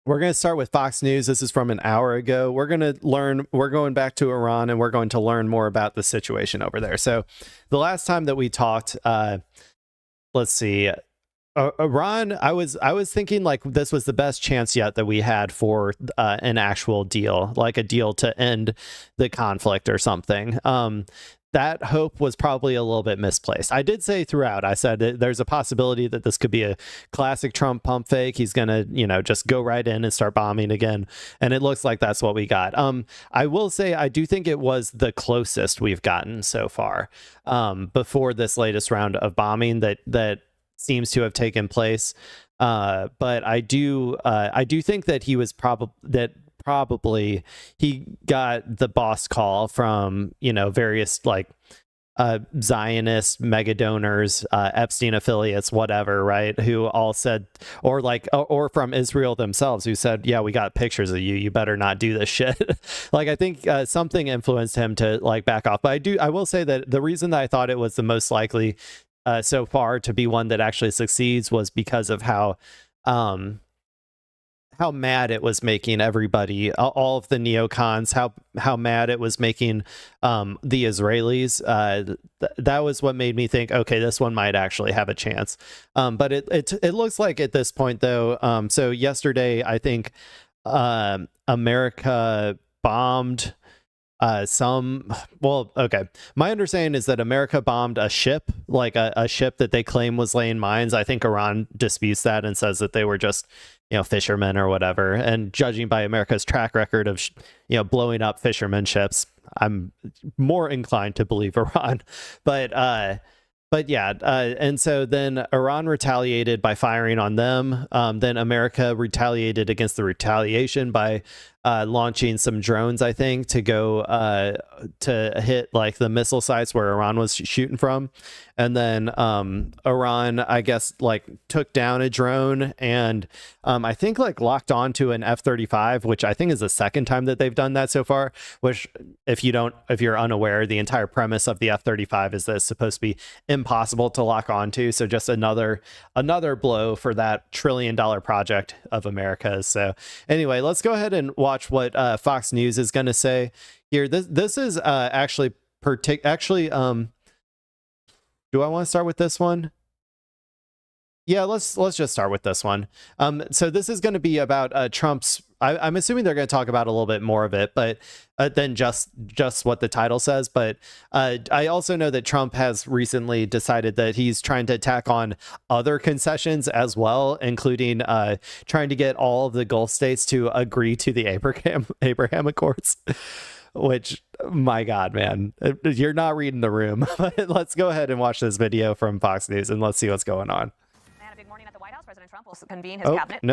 We're going to start with Fox News. This is from an hour ago. We're going back to Iran and we're going to learn more about the situation over there. So the last time that we talked, let's see, Iran, I was thinking like this was the best chance yet that we had for an actual deal, like a deal to end the conflict or something. That hope was probably a little bit misplaced. I did say throughout, I said there's a possibility that this could be a classic Trump pump fake. He's going to, just go right in and start bombing again. And it looks like that's what we got. I will say, I do think it was the closest we've gotten so far before this latest round of bombing that seems to have taken place. But I do think that he was probably he got the boss call from various like Zionist mega donors, Epstein affiliates, whatever, right, who all said, or from Israel themselves, who said, yeah, we got pictures of you better not do this shit. Like, I think something influenced him to like back off. But I will say that the reason that I thought it was the most likely so far to be one that actually succeeds was because of how mad it was making everybody, all of the neocons, how mad it was making the Israelis. That was what made me think, okay, this one might actually have a chance. But it looks like at this point, though. So yesterday, I think America bombed okay. My understanding is that America bombed a ship, like a ship that they claim was laying mines. I think Iran disputes that and says that they were just, fishermen or whatever. And judging by America's track record of, blowing up fishermen ships, I'm more inclined to believe Iran. But yeah, and so then Iran retaliated by firing on them. Then America retaliated against the retaliation by launching some drones, I think, to go to hit like the missile sites where Iran was shooting from. And then Iran, I guess, like took down a drone and I think like locked onto an F-35, which I think is the second time that they've done that so far. Which, if you're unaware, the entire premise of the F-35 is that it's supposed to be impossible to lock onto. So just another blow for that $1 trillion project of America's. So anyway, let's go ahead and watch what Fox News is going to say here. This is actually do I want to start with this one? Yeah, let's just start with this one. So this is going to be about Trump's. I'm assuming they're going to talk about a little bit more of it, but than just what the title says. But I also know that Trump has recently decided that he's trying to tack on other concessions as well, including trying to get all of the Gulf states to agree to the Abraham Accords. Which, my God, man, you're not reading the room. Let's go ahead and watch this video from Fox News and let's see what's going on. And a big morning at the White House. President Trump will convene his cabinet.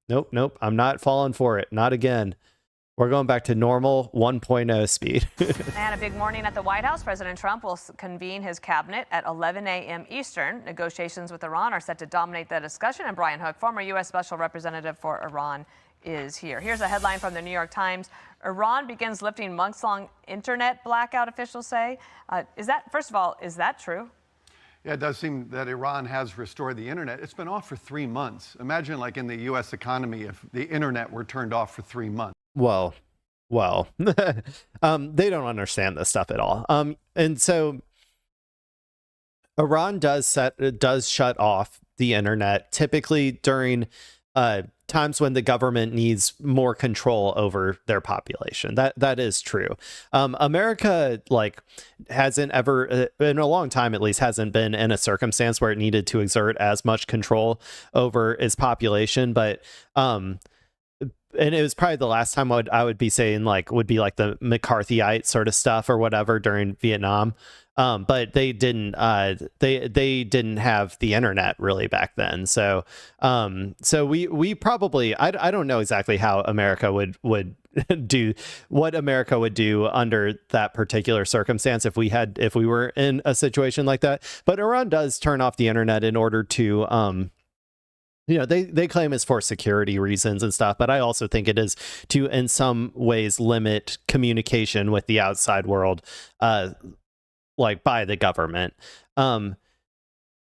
Nope. I'm not falling for it. Not again. We're going back to normal 1.0 speed. And a big morning at the White House. President Trump will convene his cabinet at 11 a.m. Eastern. Negotiations with Iran are set to dominate the discussion. And Brian Hook, former U.S. Special Representative for Iran, is here. Here's a headline from the New York Times. Iran begins lifting months-long internet blackout, officials say. First of all, is that true? Yeah, it does seem that Iran has restored the internet. It's been off for 3 months. Imagine, like in the U.S. economy, if the internet were turned off for 3 months. Well, they don't understand this stuff at all. And so Iran does shut off the internet typically during times when the government needs more control over their population. That is true. America hasn't ever in a long time, at least, hasn't been in a circumstance where it needed to exert as much control over its population. But and it was probably the last time I would be saying would be like the McCarthyite sort of stuff or whatever during Vietnam. But they didn't didn't have the internet really back then. So we probably, I don't know exactly how America would do what America would do under that particular circumstance if we were in a situation like that. But Iran does turn off the internet in order to they claim it's for security reasons and stuff, but I also think it is to, in some ways, limit communication with the outside world, by the government.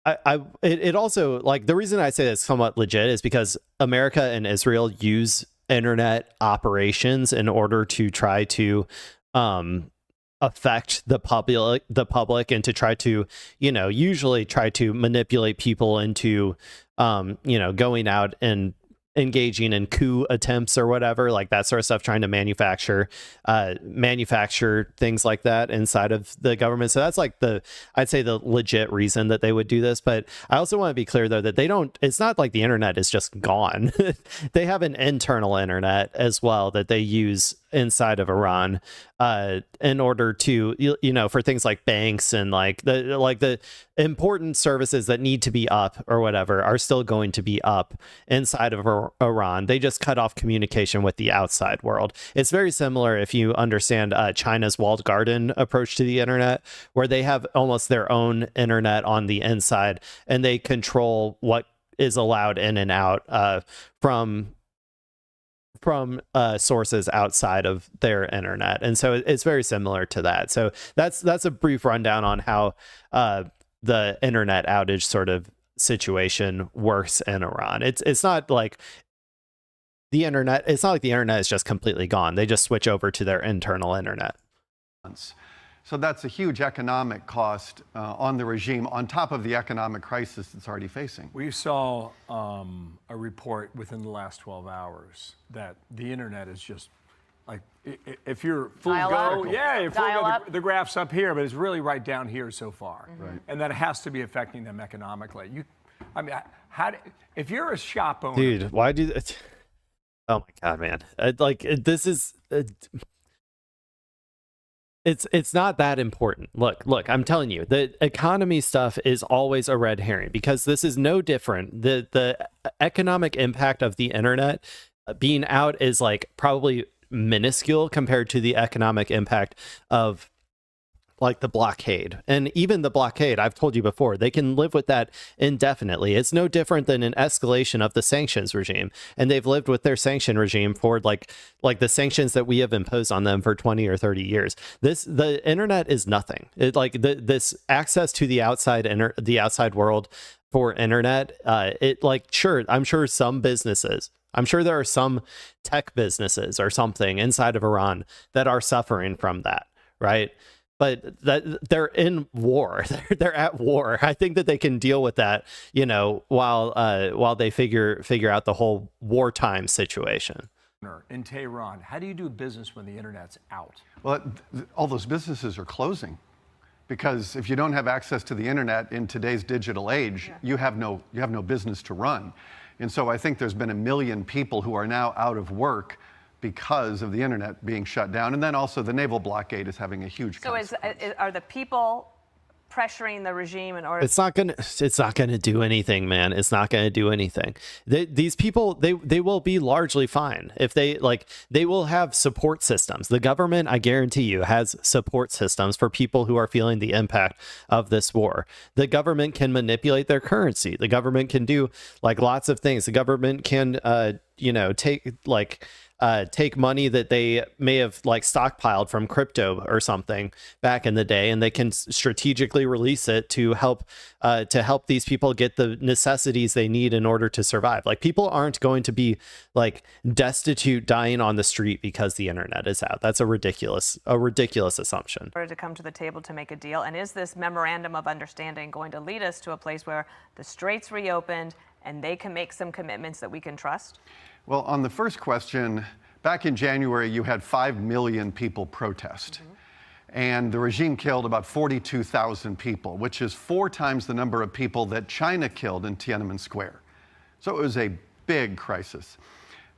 It also, like, the reason I say it's somewhat legit is because America and Israel use internet operations in order to try to affect the public and to try to, usually try to manipulate people into, going out and engaging in coup attempts or whatever, like that sort of stuff, trying to manufacture things like that inside of the government. So that's like I'd say the legit reason that they would do this. But I also want to be clear though that it's not like the internet is just gone. They have an internal internet as well that they use inside of Iran in order to, for things like banks and like the important services that need to be up or whatever are still going to be up inside of Iran. They just cut off communication with the outside world. It's very similar if you understand China's walled garden approach to the internet, where they have almost their own internet on the inside and they control what is allowed in and out from sources outside of their internet. And so it's very similar to that. So that's a brief rundown on how the internet outage sort of situation works in Iran. It's not like the internet is just completely gone. They just switch over to their internal internet. So that's a huge economic cost on the regime on top of the economic crisis it's already facing. We saw a report within the last 12 hours that the internet is just like, if you're full Dial go, up. you're full Dial go, up. the graph's up here, but it's really right down here so far. Right. And that has to be affecting them economically. If you're a shop owner. Dude, why do that? Oh my God, man. This is... It's not that important. Look, I'm telling you, the economy stuff is always a red herring because this is no different. The economic impact of the internet being out is like probably minuscule compared to the economic impact of like the blockade. And even the blockade, I've told you before, they can live with that indefinitely. It's no different than an escalation of the sanctions regime. And they've lived with their sanction regime for like the sanctions that we have imposed on them for 20 or 30 years. The internet is nothing. This access to the outside world for internet, I'm sure some businesses, I'm sure there are some tech businesses or something inside of Iran that are suffering from that, right? But they're in war. They're at war. I think that they can deal with that, while they figure out the whole wartime situation. In Tehran, how do you do business when the internet's out? Well, all those businesses are closing because if you don't have access to the internet in today's digital age, you have no business to run. And so I think there's been 1 million people who are now out of work because of the internet being shut down. And then also the naval blockade is having a huge consequence. Are the people pressuring the regime in order? It's not gonna do anything, man. It's not gonna do anything. These people, they will be largely fine if they will have support systems. The government, I guarantee you, has support systems for people who are feeling the impact of this war. The government can manipulate their currency. The government can do lots of things. The government can take money that they may have stockpiled from crypto or something back in the day, and they can strategically release it to help these people get the necessities they need in order to survive. People aren't going to be destitute, dying on the street because the internet is out. That's a ridiculous assumption. In order to come to the table to make a deal, and is this memorandum of understanding going to lead us to a place where the straits reopened and they can make some commitments that we can trust? Well, on the first question, back in January, you had 5 million people protest. And the regime killed about 42,000 people, which is 4 times the number of people that China killed in Tiananmen Square. So it was a big crisis.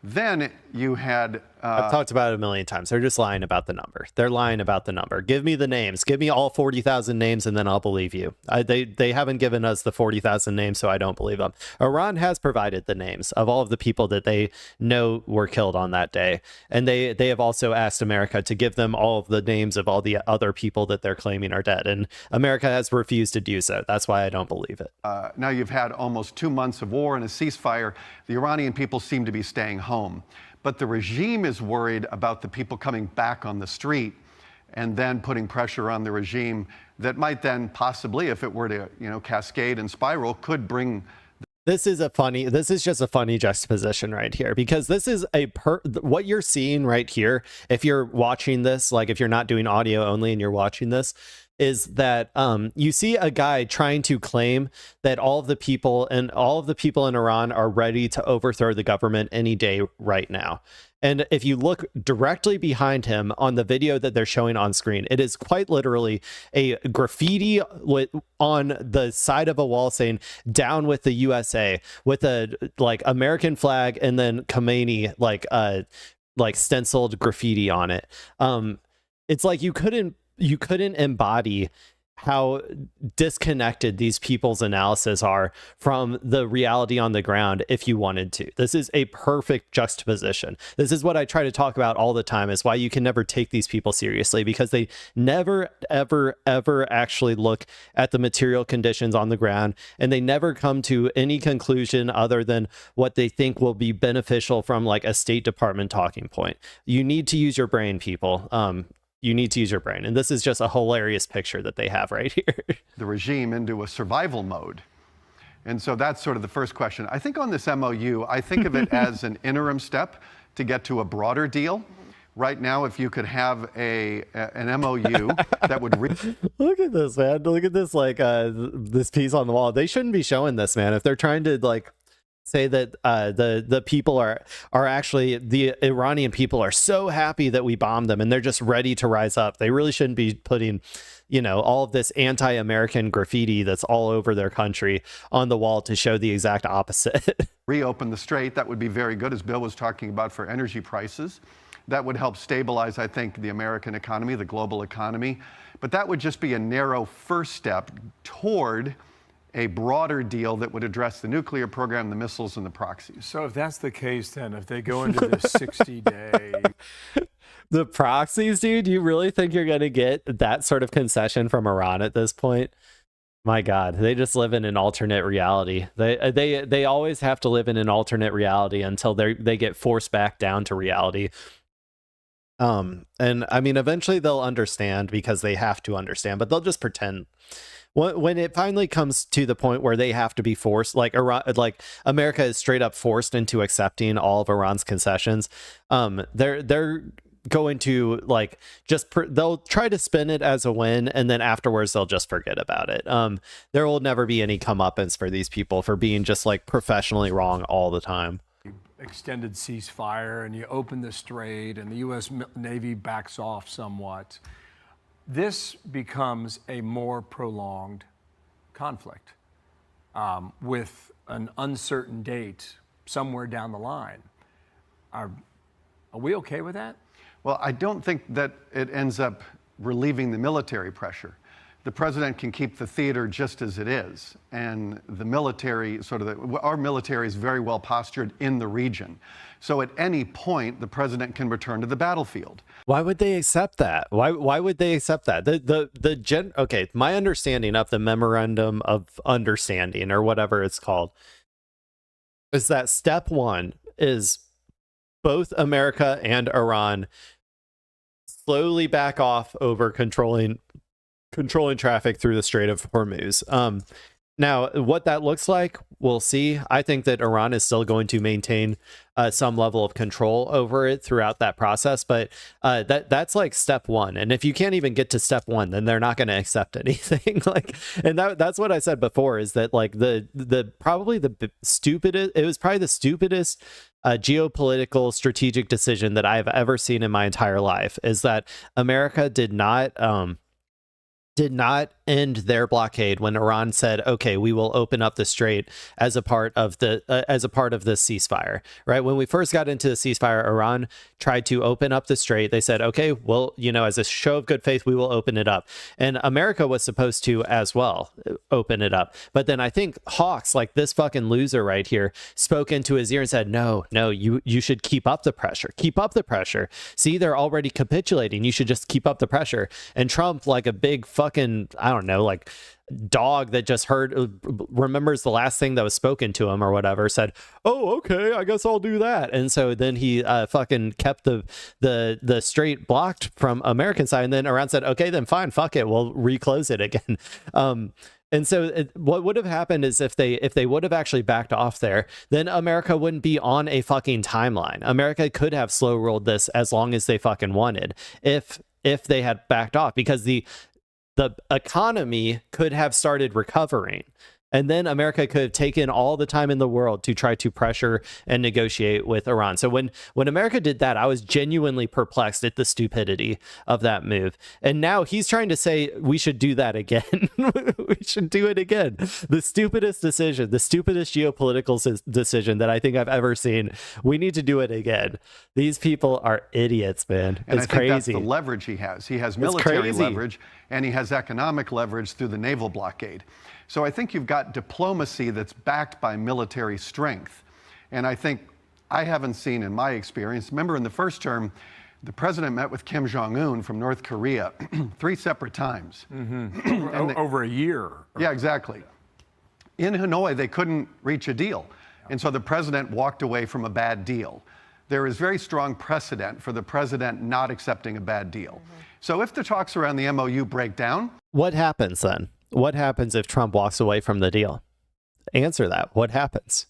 Then you had... I've talked about it a million times. They're just lying about the number. They're lying about the number. Give me the names. Give me all 40,000 names, and then I'll believe you. They haven't given us the 40,000 names, so I don't believe them. Iran has provided the names of all of the people that they know were killed on that day. And they have also asked America to give them all of the names of all the other people that they're claiming are dead. And America has refused to do so. That's why I don't believe it. Now you've had almost 2 months of war and a ceasefire. The Iranian people seem to be staying home. But the regime is worried about the people coming back on the street. and then putting pressure on the regime that might then possibly, if it were to, cascade and spiral, could bring. This is just a funny juxtaposition right here, because this is what you're seeing right here. If you're watching this, like if you're not doing audio only and you're watching this, is that you see a guy trying to claim that all of the people in Iran are ready to overthrow the government any day right now. And if you look directly behind him on the video that they're showing on screen, it is quite literally a graffiti on the side of a wall saying "Down with the USA" with a like American flag and then Khomeini like stenciled graffiti on it. It's like you couldn't embody how disconnected these people's analysis are from the reality on the ground if you wanted to. This is a perfect juxtaposition. This is what I try to talk about all the time, is why you can never take these people seriously, because they never, ever, ever actually look at the material conditions on the ground, and they never come to any conclusion other than what they think will be beneficial from like a State Department talking point. You need to use your brain, people. You need to use your brain. And this is just a hilarious picture that they have right here. The regime into a survival mode. And so that's sort of the first question. I think on this MOU, I think of it as an interim step to get to a broader deal. Right now, if you could have an MOU that would... Look at this, man. Look at this, like, this piece on the wall. They shouldn't be showing this, man. If they're trying to, like, say that the people are actually, the Iranian people are so happy that we bombed them and they're just ready to rise up. They really shouldn't be putting, all of this anti-American graffiti that's all over their country on the wall to show the exact opposite. Reopen the strait. That would be very good, as Bill was talking about, for energy prices. That would help stabilize, I think, the American economy, the global economy. But that would just be a narrow first step toward a broader deal that would address the nuclear program, the missiles, and the proxies. So if that's the case, then if they go into this 60-day... The proxies, dude, you really think you're going to get that sort of concession from Iran at this point? My God, they just live in an alternate reality. They always have to live in an alternate reality until they get forced back down to reality. And I mean, eventually they'll understand, because they have to understand, but they'll just pretend. When it finally comes to the point where they have to be forced, like America is straight up forced into accepting all of Iran's concessions, they're going to like they'll try to spin it as a win, and then afterwards they'll just forget about it. There will never be any comeuppance for these people for being just like professionally wrong all the time. Extended ceasefire, and you open the strait, and the U.S. Navy backs off somewhat. This becomes a more prolonged conflict with an uncertain date somewhere down the line. Are we okay with that? Well, I don't think that it ends up relieving the military pressure. The president can keep the theater just as it is, and the military, our military is very well postured in the region. So at any point, the president can return to the battlefield. Why would they accept that? Why would they accept that? Okay, my understanding of the memorandum of understanding, or whatever it's called, is that step one is both America and Iran slowly back off over controlling traffic through the Strait of Hormuz. Now, what that looks like, we'll see. I think that Iran is still going to maintain some level of control over it throughout that process, but that's like step one. And if you can't even get to step one, then they're not going to accept anything. That's what I said before, is that like it was probably the stupidest geopolitical strategic decision that I've ever seen in my entire life, is that America did not end their blockade when Iran said, okay, we will open up the strait as a part of the ceasefire, right? When we first got into the ceasefire, Iran tried to open up the strait. They said, okay, well, as a show of good faith, we will open it up. And America was supposed to as well open it up. But then I think Hawks, like this fucking loser right here, spoke into his ear and said, no, you should keep up the pressure. Keep up the pressure. See, they're already capitulating. You should just keep up the pressure. And Trump, like a big fucking, I don't know, like dog that just remembers the last thing that was spoken to him or whatever, said, oh, okay, I guess I'll do that. And so then he fucking kept the strait blocked from American side, and then Iran said, okay, then fine, fuck it, we'll reclose it again. And so what would have happened is if they would have actually backed off there, then America wouldn't be on a fucking timeline. America could have slow rolled this as long as they fucking wanted if they had backed off, because the economy could have started recovering. And then America could have taken all the time in the world to try to pressure and negotiate with Iran. So when America did that, I was genuinely perplexed at the stupidity of that move. And now he's trying to say we should do that again. We should do it again. The stupidest decision, the stupidest geopolitical decision that I think I've ever seen. We need to do it again. These people are idiots, man. And it's I think crazy. that's the leverage he has. He has military leverage, and he has economic leverage through the naval blockade. So I think you've got diplomacy that's backed by military strength. And I think I haven't seen in my experience, remember in the first term, the president met with Kim Jong-un from North Korea 3 separate times. Over a year. Yeah, exactly. In Hanoi, they couldn't reach a deal. And so the president walked away from a bad deal. There is very strong precedent for the president not accepting a bad deal. So if the talks around the MOU break down, what happens then? What happens if Trump walks away from the deal? Answer that. What happens?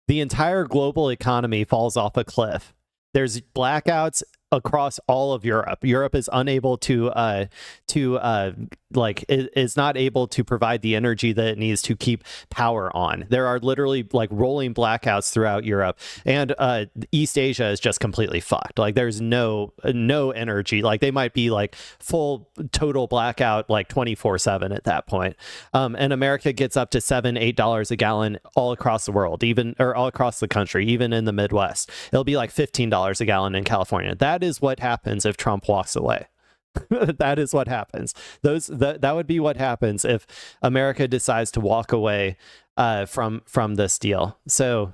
The entire global economy falls off a cliff. There's blackouts across all of Europe. Europe is unable to is not able to provide the energy that it needs to keep power on. There are literally like rolling blackouts throughout Europe, and East Asia is just completely fucked. Like there's no energy. Like they might be like full total blackout like 24/7 at that point. And America gets up to $7-8 a gallon all across the world, all across the country, even in the Midwest. It'll be like $15 a gallon in California. That is what happens if Trump walks away. That is what happens. That would be what happens if America decides to walk away from this deal. So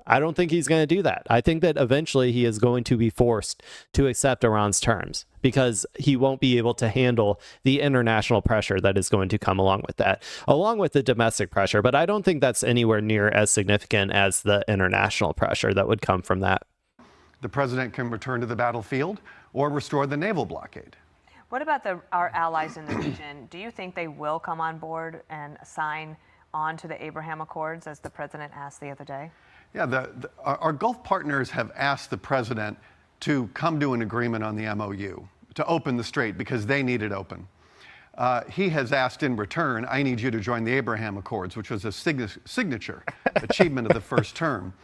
I don't think he's going to do that. I think that eventually he is going to be forced to accept Iran's terms, because he won't be able to handle the international pressure that is going to come along with that, along with the domestic pressure. But I don't think that's anywhere near as significant as the international pressure that would come from that. the president can return to the battlefield or restore the naval blockade. What about our allies in the region? Do you think they will come on board and sign on to the Abraham Accords, as the president asked the other day? Yeah, our Gulf partners have asked the president to come to an agreement on the MOU, to open the strait, because they need it open. He has asked in return, I need you to join the Abraham Accords, which was a signature achievement of the first term.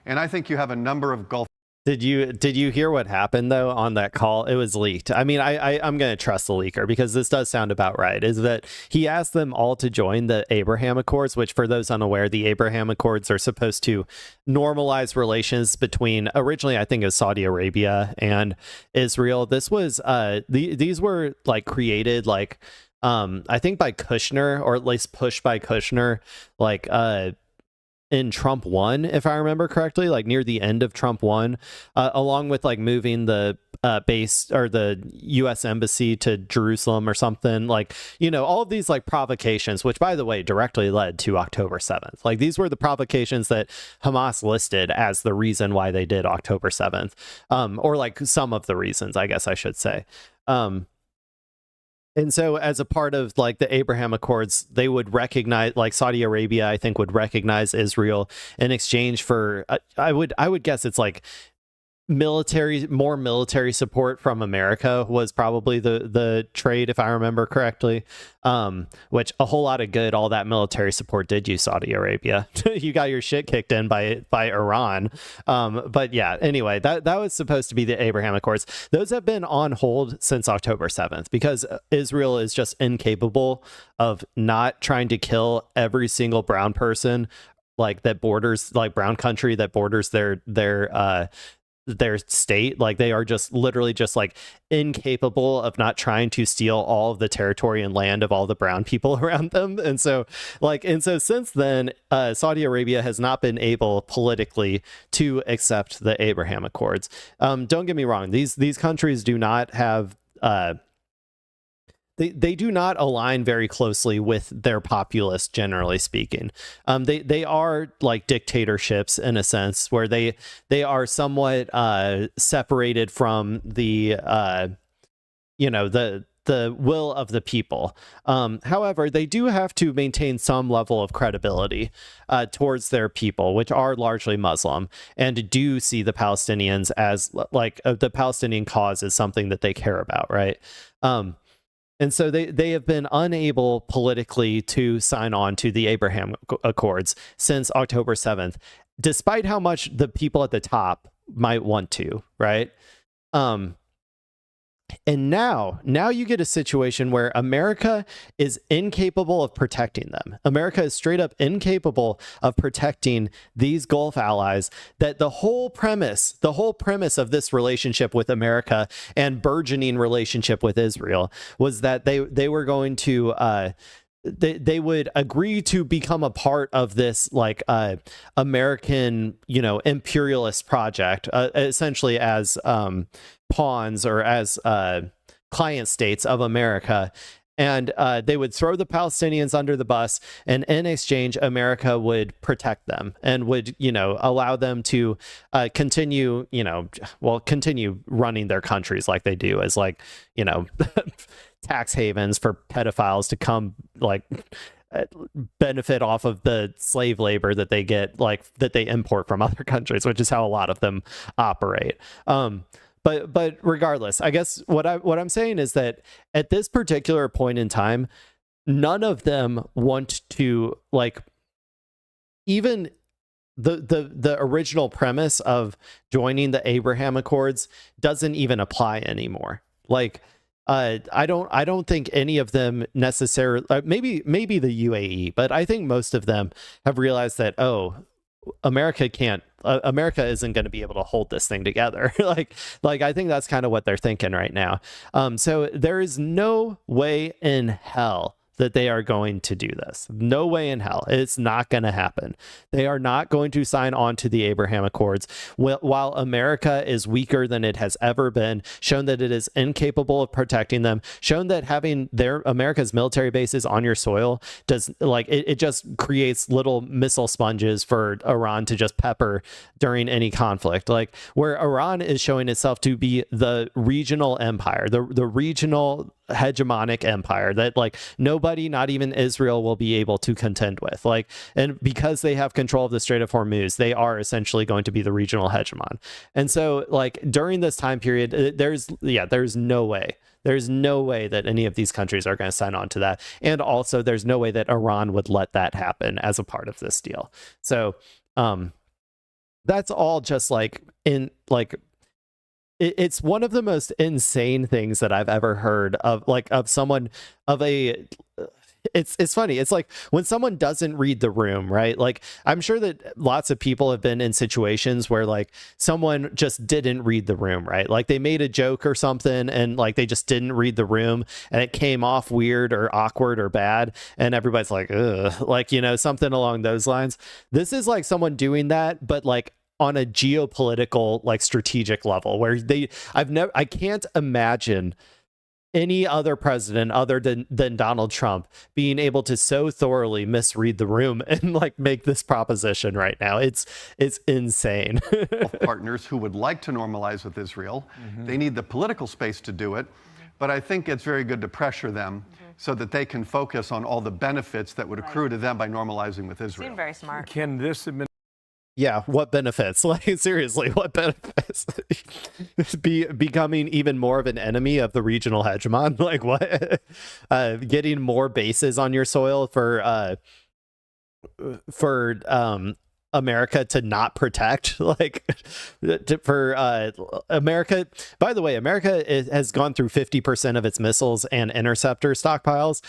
And I think you have a number of Gulf. Did you hear what happened though on that call? It was leaked. I mean, I'm going to trust the leaker, because this does sound about right. Is that he asked them all to join the Abraham Accords, which, for those unaware, the Abraham Accords are supposed to normalize relations between, originally I think it was Saudi Arabia and Israel. This was these were like created like I think by Kushner, or at least pushed by Kushner, like in Trump 1, if I remember correctly, like near the end of Trump 1, along with like moving the base or the U.S. embassy to Jerusalem or something, like, you know, all of these like provocations, which, by the way, directly led to October 7th. Like, these were the provocations that Hamas listed as the reason why they did October 7th, or like some of the reasons, I guess I should say. And so as a part of like the Abraham Accords, they would recognize, like Saudi Arabia, I think, would recognize Israel in exchange for, I would guess it's like more military support from America was probably the trade, if I remember correctly, which a whole lot of good all that military support did you, Saudi Arabia. You got your shit kicked in by Iran. But yeah, anyway, that was supposed to be the Abraham Accords. Those have been on hold since October 7th, because Israel is just incapable of not trying to kill every single brown person, like that borders, like brown country that borders their state. Like, they are just literally just like incapable of not trying to steal all of the territory and land of all the brown people around them. And so since then, Saudi Arabia has not been able politically to accept the Abraham Accords. Don't get me wrong, these countries do not have they do not align very closely with their populace, generally speaking. They are like dictatorships in a sense, where they are somewhat separated from the the will of the people. However, they do have to maintain some level of credibility towards their people, which are largely Muslim, and do see the Palestinians as like the Palestinian cause is something that they care about, right? And so they have been unable politically to sign on to the Abraham Accords since October 7th, despite how much the people at the top might want to, right? And now you get a situation where America is incapable of protecting them. America is straight up incapable of protecting these Gulf allies. That the whole premise of this relationship with America and burgeoning relationship with Israel was that they were going to they would agree to become a part of this like American, imperialist project, essentially as pawns or as client states of America. And they would throw the Palestinians under the bus, and in exchange, America would protect them and would, allow them to continue running their countries like they do, as like, tax havens for pedophiles to come like benefit off of the slave labor that they get, like that they import from other countries, which is how a lot of them operate. But regardless, I guess what I'm saying is that at this particular point in time, none of them want to, like, even the original premise of joining the Abraham Accords doesn't even apply anymore. Like, I don't think any of them necessarily, maybe the UAE, but I think most of them have realized that, America isn't going to be able to hold this thing together. like I think that's kind of what they're thinking right now. So there is no way in hell that they are going to do this. No way in hell. It's not going to happen. They are not going to sign on to the Abraham Accords. While America is weaker than it has ever been, shown that it is incapable of protecting them, shown that having America's military bases on your soil does, like, it just creates little missile sponges for Iran to just pepper during any conflict. Like, where Iran is showing itself to be the regional empire, the regional hegemonic empire that, like, nobody, not even Israel, will be able to contend with. Like, and because they have control of the Strait of Hormuz, they are essentially going to be the regional hegemon. And so, like, during this time period, there's no way. There's no way that any of these countries are going to sign on to that. And also, there's no way that Iran would let that happen as a part of this deal. So, that's all just it's one of the most insane things that I've ever heard of someone of a. It's funny. It's like when someone doesn't read the room, right? Like, I'm sure that lots of people have been in situations where, like, someone just didn't read the room, right? Like, they made a joke or something and, like, they just didn't read the room and it came off weird or awkward or bad. And everybody's like, ugh, like, something along those lines. This is like someone doing that, but like on a geopolitical, like, strategic level where I can't imagine any other president other than Donald Trump being able to so thoroughly misread the room and, like, make this proposition right now. It's insane. Partners who would like to normalize with Israel. They need the political space to do it. But I think it's very good to pressure them so that they can focus on all the benefits that would accrue to them by normalizing with Israel. Seem very smart. Can this Yeah, what benefits? Like, seriously, what benefits? Becoming even more of an enemy of the regional hegemon? Like, what? Getting more bases on your soil for America to not protect, like, for America. By the way, America has gone through 50% of its missiles and interceptor stockpiles.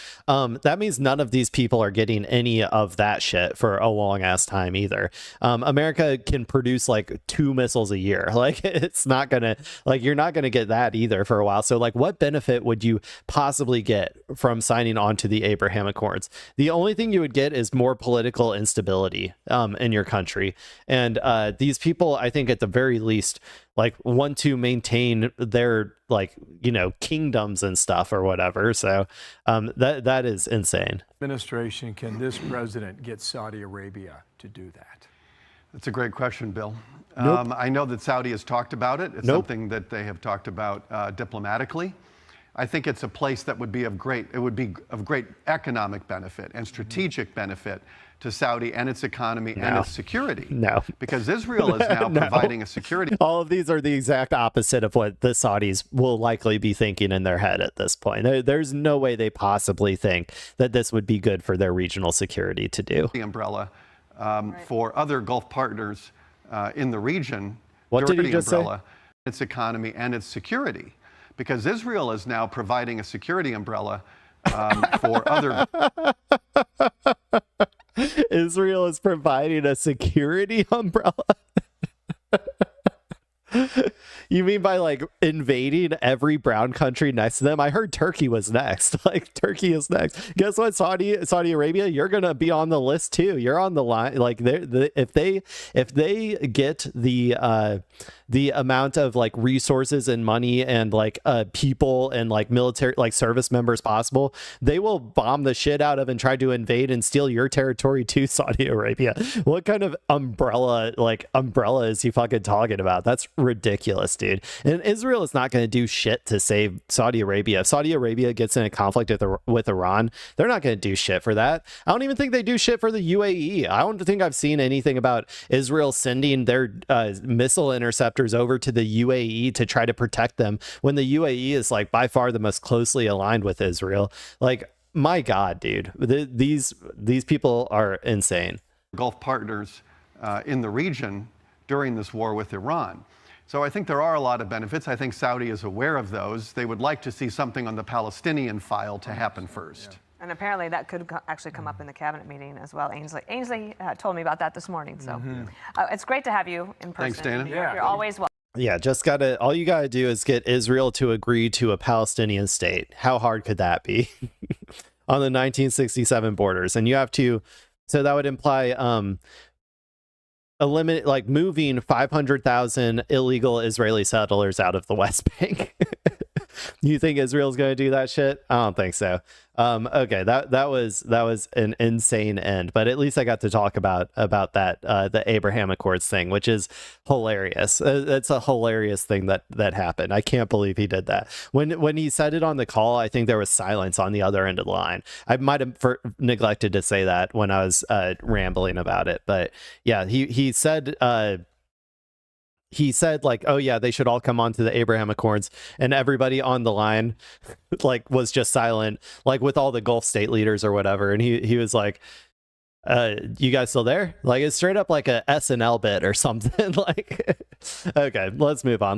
That means none of these people are getting any of that shit for a long ass time either. America can produce like 2 missiles a year. Like, it's not gonna, like, you're not gonna get that either for a while. So, like, what benefit would you possibly get from signing on to the Abraham Accords? The only thing you would get is more political instability in your country. And these people, I think at the very least, like want to maintain their like, kingdoms and stuff or whatever. So that is insane. Administration, can this president get Saudi Arabia to do that? That's a great question, Bill. Nope. I know that Saudi has talked about it. It's Nope. something that they have talked about diplomatically. I think it's a place that would be of great economic benefit and strategic benefit to Saudi and its economy and its security. No. Because Israel is now providing a security. All of these are the exact opposite of what the Saudis will likely be thinking in their head at this point. There's no way they possibly think that this would be good for their regional security to do. The umbrella for other Gulf partners in the region. What did he just say? Its economy and its security. Because Israel is now providing a security umbrella for other. Israel is providing a security umbrella. You mean by like invading every brown country next to them? I heard Turkey was next. Like Turkey is next. Guess what? Saudi Arabia, you're gonna be on the list too. You're on the line. Like if they get the amount of like resources and money and like people and like military like service members possible, they will bomb the shit out of and try to invade and steal your territory to Saudi Arabia. What kind of umbrella is he fucking talking about? That's ridiculous, dude. And Israel is not going to do shit to save Saudi Arabia. If Saudi Arabia gets in a conflict with Iran, they're not going to do shit for that. I don't even think they do shit for the UAE. I don't think I've seen anything about Israel sending their missile interceptors over to the UAE to try to protect them when the UAE is like by far the most closely aligned with Israel. Like, my God, dude, these people are insane. Gulf partners in the region during this war with Iran. So I think there are a lot of benefits. I think Saudi is aware of those. They would like to see something on the Palestinian file to happen first. Yeah. And apparently that could actually come up in the cabinet meeting as well. Ainsley told me about that this morning. So it's great to have you in person. Thanks, Dana. You're always welcome. Yeah, all you gotta do is get Israel to agree to a Palestinian state. How hard could that be? On the 1967 borders. And you have to, so that would imply moving 500,000 illegal Israeli settlers out of the West Bank. You think Israel's going to do that shit? I don't think so. Okay, that was an insane end, but at least I got to talk about that the Abraham Accords thing, which is hilarious. It's a hilarious thing that happened. I can't believe he did that. When he said it on the call, I think there was silence on the other end of the line. I might have neglected to say that when I was rambling about it, but yeah, he said. He said like, oh yeah, they should all come onto the Abraham Accords, and everybody on the line like was just silent, like with all the Gulf state leaders or whatever. And he was like, you guys still there? Like it's straight up like a SNL bit or something. Like, okay, let's move on.